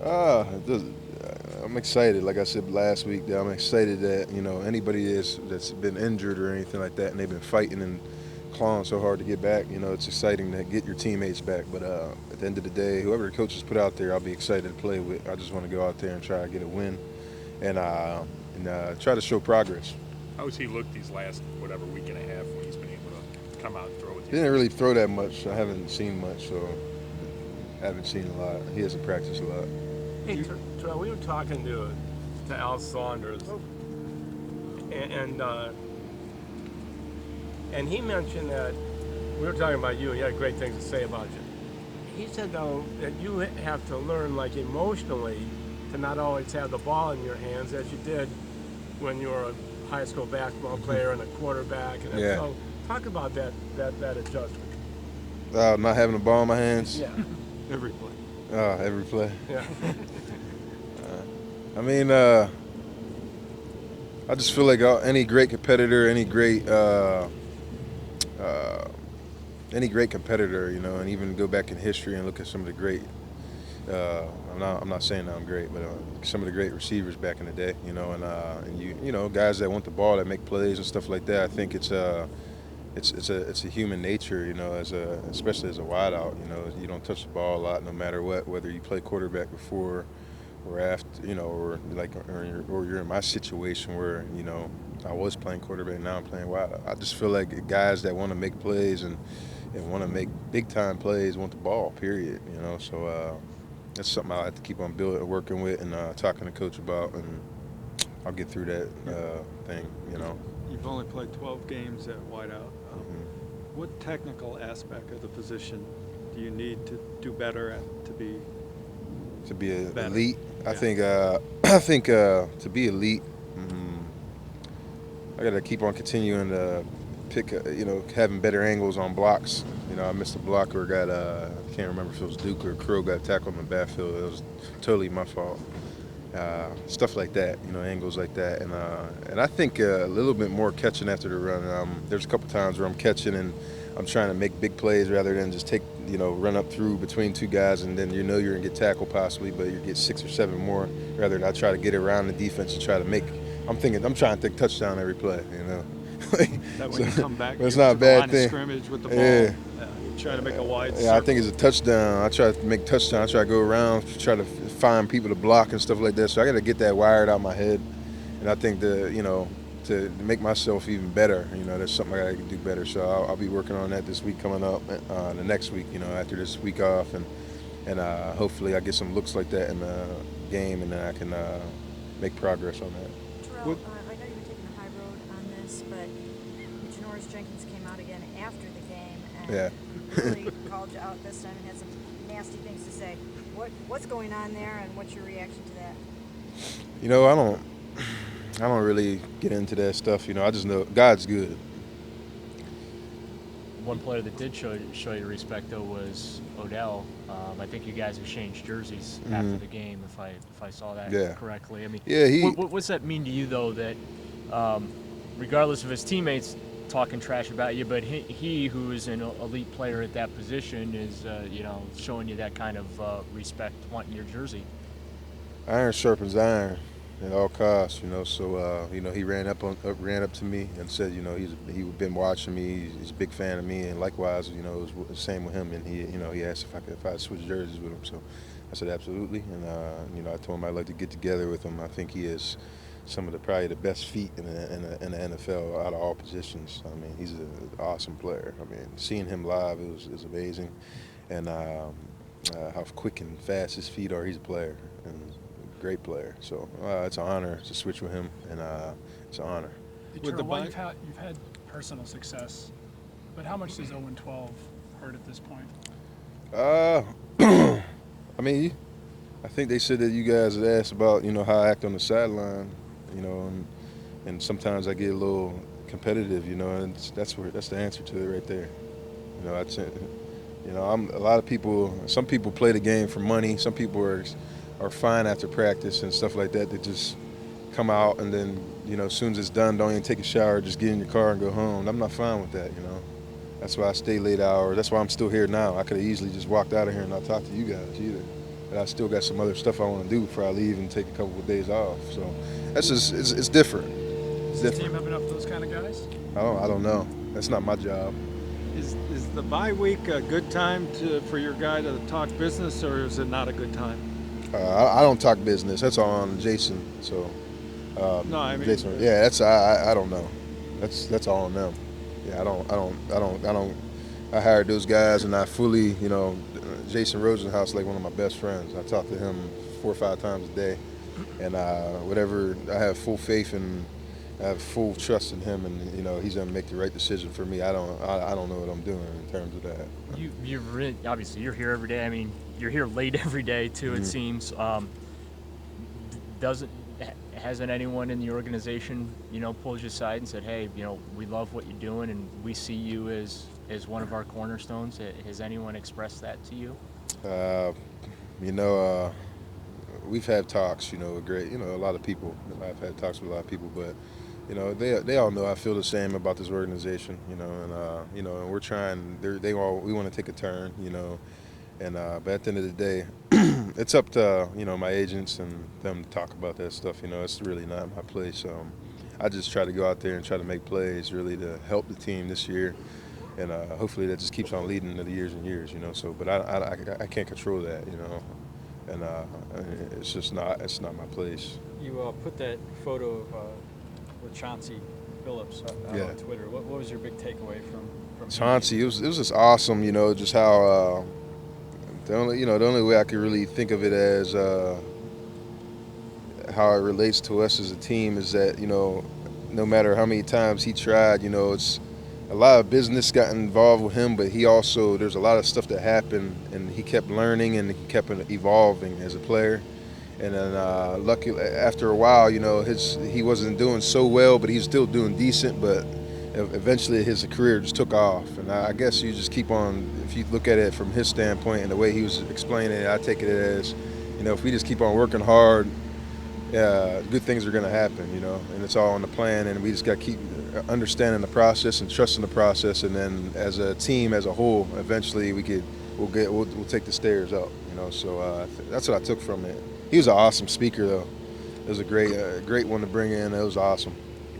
I'm excited. Like I said last week, that I'm excited that anybody that's been injured or anything like that, and they've been fighting and clawing so hard to get back. It's exciting to get your teammates back. But at the end of the day, whoever the coaches put out there, I'll be excited to play with. I just want to go out there and try to get a win and try to show progress. How has he looked these last whatever week and a half when he's been able to come out and throw with He you? didn't really throw that much. I haven't seen much, so I haven't seen a lot. He hasn't practiced a lot. Hey, Terrell, we were talking to Al Saunders, and and he mentioned that we were talking about you. He had great things to say about you. He said though that you have to learn, like emotionally, to not always have the ball in your hands as you did when you were a high school basketball player and a quarterback. And Yeah. so, talk about that adjustment. Not having the ball in my hands. Yeah. Every play. Every play. Yeah. I mean, I just feel like any great competitor, any great competitor, and even go back in history and look at some of the great. I'm not saying that I'm great, but some of the great receivers back in the day, and guys that want the ball, that make plays and stuff like that. I think it's a human nature, especially as a wideout. You don't touch the ball a lot, no matter what, whether you play quarterback before or after, or you're in my situation where I was playing quarterback, now I'm playing wideout. I just feel like guys that want to make plays and want to make big time plays want the ball. Period. So that's something I have to keep on working with and talking to coach about, and I'll get through that thing. You've only played 12 games at wideout. What technical aspect of the position do you need to do better at to be better? Elite? Yeah. I think to be elite, I got to keep on continuing to pick, having better angles on blocks. I missed a block or got, I can't remember if it was Duke or Crow got tackled in the backfield. It was totally my fault. Stuff like that, angles like that, and I think a little bit more catching after the run. There's a couple times where I'm catching and I'm trying to make big plays rather than just run up through between two guys and then you're gonna get tackled possibly, but you get 6 or 7 more. Rather than I try to get around the defense and try to make. I'm trying to think touchdown every play. That when you come back, it's you not a to the bad line thing. Of scrimmage with the ball. Yeah. You try to make a wide Yeah, circle. I think it's a touchdown. I try to make touchdown. I try to go around, try to find people to block and stuff like that. So I got to get that wired out my head, and I think to make myself even better, that's something I got to do better. So I'll be working on that this week coming up, the next week, after this week off, and hopefully I get some looks like that in the game, and then I can make progress on that. Terrell, I know you were taking the high road on this, but Janoris Jenkins came out again after the game and Yeah. really called you out this time and had some nasty things to say. What's going on there, and what's your reaction to that? I don't really get into that stuff. I just know God's good. One player that did show you respect though was Odell. I think you guys exchanged jerseys after the game, if I saw that correctly. I mean, Yeah, what's that mean to you though? That regardless of his teammates talking trash about you, but he who is an elite player at that position is showing you that kind of respect, wanting your jersey. Iron sharpens iron at all costs. So he ran up to me and said, he'd been watching me. He's a big fan of me, and likewise, it was the same with him. And he asked if I'd switch jerseys with him. So I said absolutely, and I told him I'd like to get together with him. I think he is some of probably the best feet in the NFL out of all positions. I mean, he's an awesome player. I mean, seeing him live is amazing, and how quick and fast his feet are. He's a player and a great player. So it's an honor to switch with him, and it's an honor. Hey, Terrell, you've had personal success, but how much does 0-12 hurt at this point? I mean, I think they said that you guys had asked about how I act on the sideline. And sometimes I get a little competitive, and that's the answer to it right there. I'm a lot of people. Some people play the game for money. Some people are fine after practice and stuff like that. They just come out and then as soon as it's done, don't even take a shower, just get in your car and go home. I'm not fine with that. That's why I stay late hours. That's why I'm still here now. I could have easily just walked out of here and not talked to you guys either. but I still got some other stuff I want to do before I leave and take a couple of days off. So that's just it's different. It's Does the team different. have enough of those kind of guys? I don't know. That's not my job. Is the bye week a good time for your guy to talk business, or is it not a good time? I don't talk business. That's all on Jason. So No, I mean, Jason. Yeah, that's I don't know. That's all on them. Yeah, I don't. I hired those guys, and I fully, Jason Rosenhaus, like one of my best friends. I talk to him 4 or 5 times a day, and whatever, I have full faith and I have full trust in him, and he's gonna make the right decision for me. I don't know what I'm doing in terms of that. You really, obviously you're here every day. I mean, you're here late every day too. It seems. Hasn't anyone in the organization, pulled you aside and said, hey, we love what you're doing and we see you as one of our cornerstones? Has anyone expressed that to you? We've had talks, with great, a lot of people. I've had talks with a lot of people, but they all know I feel the same about this organization, and we're trying. We want to take a turn, and but at the end of the day, it's up to my agents and them to talk about that stuff. It's really not my place. I just try to go out there and try to make plays, really, to help the team this year, and hopefully that just keeps on leading to the years and years. So, but I can't control that, and it's just not my place. You put that photo of with Chauncey Phillips out on Twitter. What was your big takeaway from Chauncey? It was just awesome, just how the only way I could really think of it as how it relates to us as a team is that no matter how many times he tried, it's a lot of business got involved with him, but there's a lot of stuff that happened, and he kept learning and he kept evolving as a player. And then luckily, after a while, he wasn't doing so well, but he's still doing decent. But eventually, his career just took off. And I guess you just keep on. If you look at it from his standpoint and the way he was explaining it, I take it as, if we just keep on working hard, good things are going to happen. And it's all on the plan. And we just got to keep understanding the process and trusting the process. And then, as a team, as a whole, eventually we'll take the stairs up. So that's what I took from it. He was an awesome speaker, though. It was a great one to bring in. It was awesome.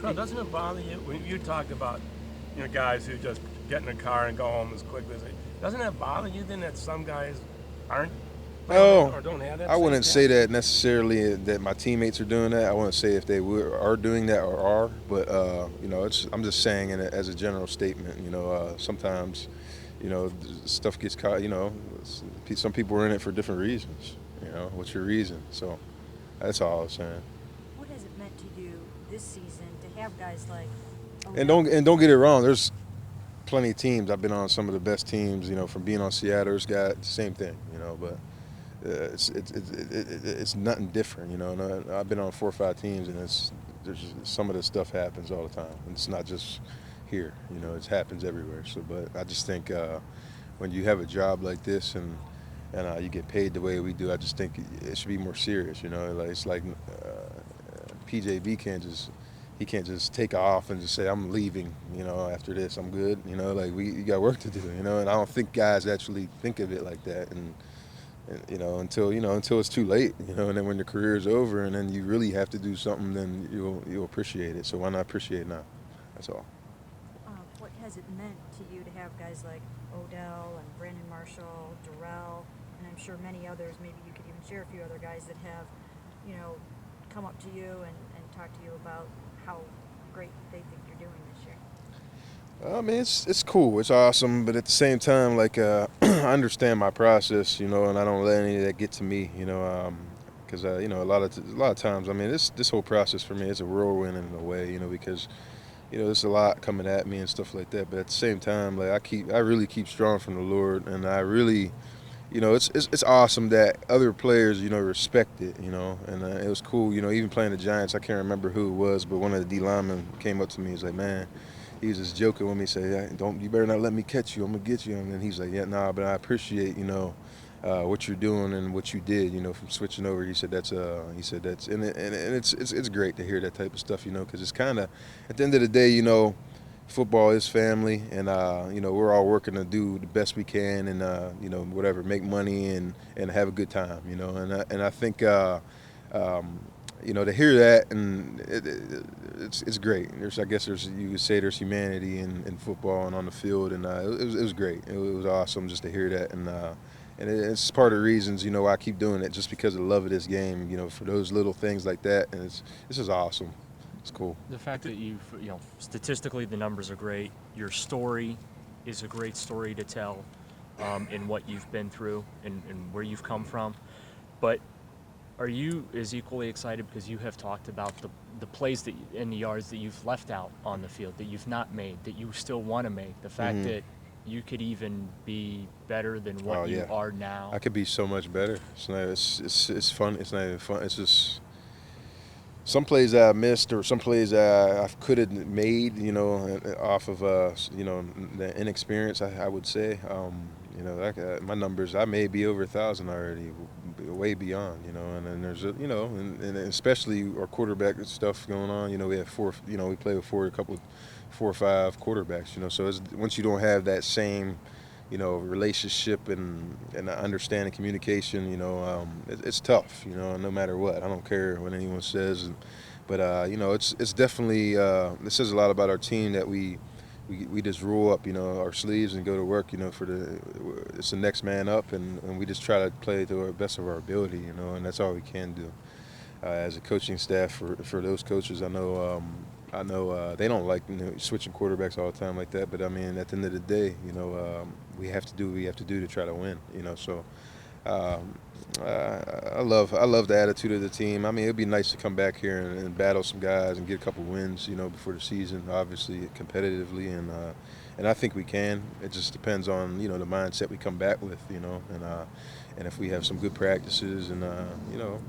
Well, doesn't it bother you when you talked about guys who just get in a car and go home as quickly as they? Doesn't that bother you then that some guys aren't? No, or don't have that. I wouldn't say that necessarily that my teammates are doing that. I wouldn't say if they are doing that or are, but I'm just saying it as a general statement. Sometimes stuff gets caught. Some people are in it for different reasons. What's your reason? So that's all I was saying. What has it meant to you this season to have guys like? And don't get it wrong. There's plenty of teams. I've been on some of the best teams. From being on Seattle, it's got the same thing. But it's nothing different. I've been on 4 or 5 teams, and some of this stuff happens all the time. And it's not just here. It happens everywhere. So, but I just think when you have a job like this and you get paid the way we do, I just think it should be more serious. It's like PJB can't just take off and just say I'm leaving. After this I'm good. You got work to do. And I don't think guys actually think of it like that. And until it's too late. And then when your career is over, and then you really have to do something, then you'll appreciate it. So why not appreciate it now? That's all. What has it meant to you to have guys like Odell and Brandon Marshall, Darrell, and I'm sure many others, maybe you could even share a few other guys that have, come up to you and talk to you about how great they think you're doing this year? I mean, it's cool. It's awesome. But at the same time, I understand my process, and I don't let any of that get to me, because, a lot of times, I mean, this whole process for me is a whirlwind in a way, because there's a lot coming at me and stuff like that. But at the same time, I really keep strong from the Lord, and I really, it's awesome that other players, respect it, and it was cool, even playing the Giants. I can't remember who it was, but one of the D linemen came up to me. He's like, man, he was just joking with me, say, you better not let me catch you. I'm gonna get you. And then he's like, yeah, nah, but I appreciate, what you're doing and what you did, from switching over. He said and it's great to hear that type of stuff, because it's kind of, at the end of the day, football is family, and you know, we're all working to do the best we can, and you know, whatever, make money and have a good time, you know. And I think you know, to hear that, and it's great. I guess you could say there's humanity in football and on the field, and it was great. It was awesome just to hear that, and it's part of the reasons, you know, why I keep doing it, just because of the love of this game, you know, for those little things like that, and this is awesome. It's cool. The fact that you know, statistically the numbers are great. Your story is a great story to tell in what you've been through and where you've come from. But are you as equally excited because you have talked about the plays that and the yards that you've left out on the field, that you've not made, that you still want to make? The fact that you could even be better than what you are now. I could be so much better. It's fun. It's not even fun. It's just some plays I missed, or some plays I could have made, you know, off of you know, the inexperience. I would say, you know, my numbers, I may be over 1,000 already, way beyond, you know. And then there's you know, and especially our quarterback stuff going on. You know, we have four. You know, we play with four or five quarterbacks. You know, so once you don't have that same, you know, relationship and understanding communication, you know, it's tough, you know, no matter what. I don't care what anyone says, but you know, it's definitely this says a lot about our team that we just roll up, you know, our sleeves and go to work, you know, it's the next man up, and we just try to play to the best of our ability, you know, and that's all we can do. As a coaching staff for those coaches, I know they don't like, you know, switching quarterbacks all the time like that. But I mean, at the end of the day, you know, we have to do what we have to do to try to win. You know, so I love the attitude of the team. I mean, it'd be nice to come back here and battle some guys and get a couple wins, you know, before the season. Obviously, competitively, and I think we can. It just depends on, you know, the mindset we come back with, you know, and if we have some good practices and you know.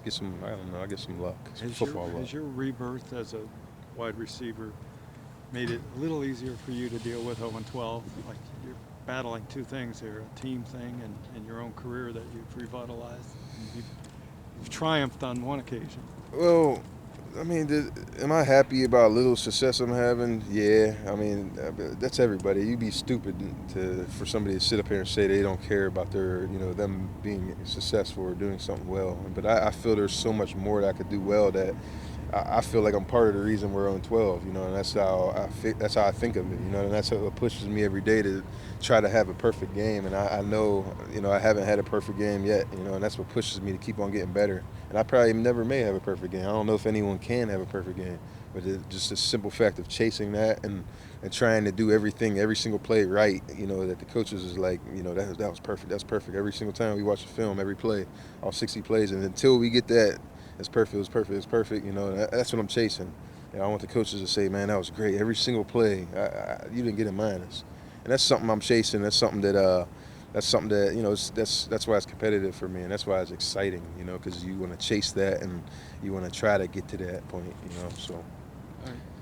Get some, I don't know, I get some luck, some football luck. Has your rebirth as a wide receiver made it a little easier for you to deal with 0-12? Like, you're battling two things here, a team thing and your own career that you've revitalized. You've triumphed on one occasion. Well, I mean, am I happy about little success I'm having? Yeah. I mean, that's everybody. You'd be stupid for somebody to sit up here and say they don't care about their, you know, them being successful or doing something well. But I feel there's so much more that I could do well that I feel like I'm part of the reason we're on 12, you know, and that's how I think of it, you know, and that's what pushes me every day to try to have a perfect game. And I know, you know, I haven't had a perfect game yet, you know, and that's what pushes me to keep on getting better. And I probably never may have a perfect game. I don't know if anyone can have a perfect game, but just the simple fact of chasing that and trying to do everything, every single play right, you know, that the coaches is like, you know, that was perfect, that's perfect. Every single time we watch the film, every play, all 60 plays, and until we get that, it's perfect, it's perfect, you know, that's what I'm chasing. You know, I want the coaches to say, man, that was great. Every single play, you didn't get a minus. And that's something I'm chasing. That's something that, you know, that's why it's competitive for me, and that's why it's exciting, you know, because you want to chase that and you want to try to get to that point, you know, so.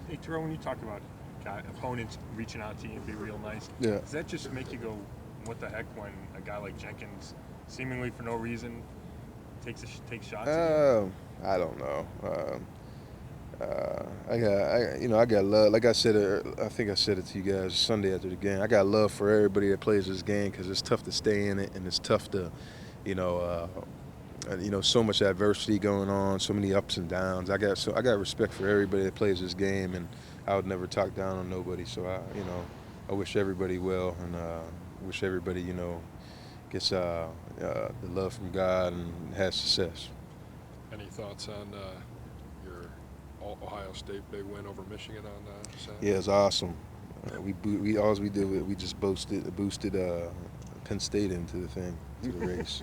Hey, Terrelle, when you talk about opponents reaching out to you and be real nice, does that just make you go, what the heck, when a guy like Jenkins, seemingly for no reason, takes shots at you? I don't know. I got love. Like I said, I think I said it to you guys Sunday after the game. I got love for everybody that plays this game because it's tough to stay in it, and it's tough to, you know, so much adversity going on, so many ups and downs. I got respect for everybody that plays this game, and I would never talk down on nobody. So I wish everybody well, and wish everybody, you know, gets the love from God and has success. Any thoughts on your Ohio State big win over Michigan on Saturday? Yeah, it's awesome. We just boosted Penn State into the race.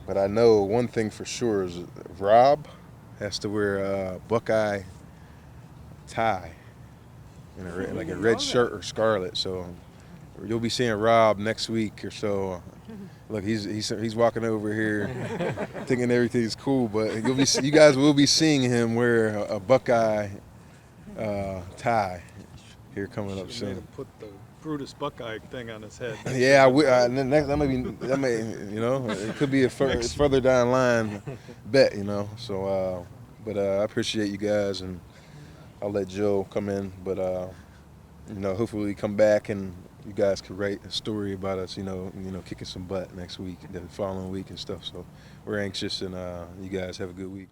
But I know one thing for sure is Rob has to wear a Buckeye tie and a red shirt or scarlet. So you'll be seeing Rob next week or so. Look, he's walking over here thinking everything's cool, but you guys will be seeing him wear a Buckeye tie here coming up soon. Made him put the Brutus Buckeye thing on his head. Yeah, that may you know, it could be a further down line bet, you know. So, but I appreciate you guys, and I'll let Joe come in. But you know, hopefully we come back and you guys can write a story about us. You know, kicking some butt next week, the following week and stuff. So we're anxious, and you guys have a good week.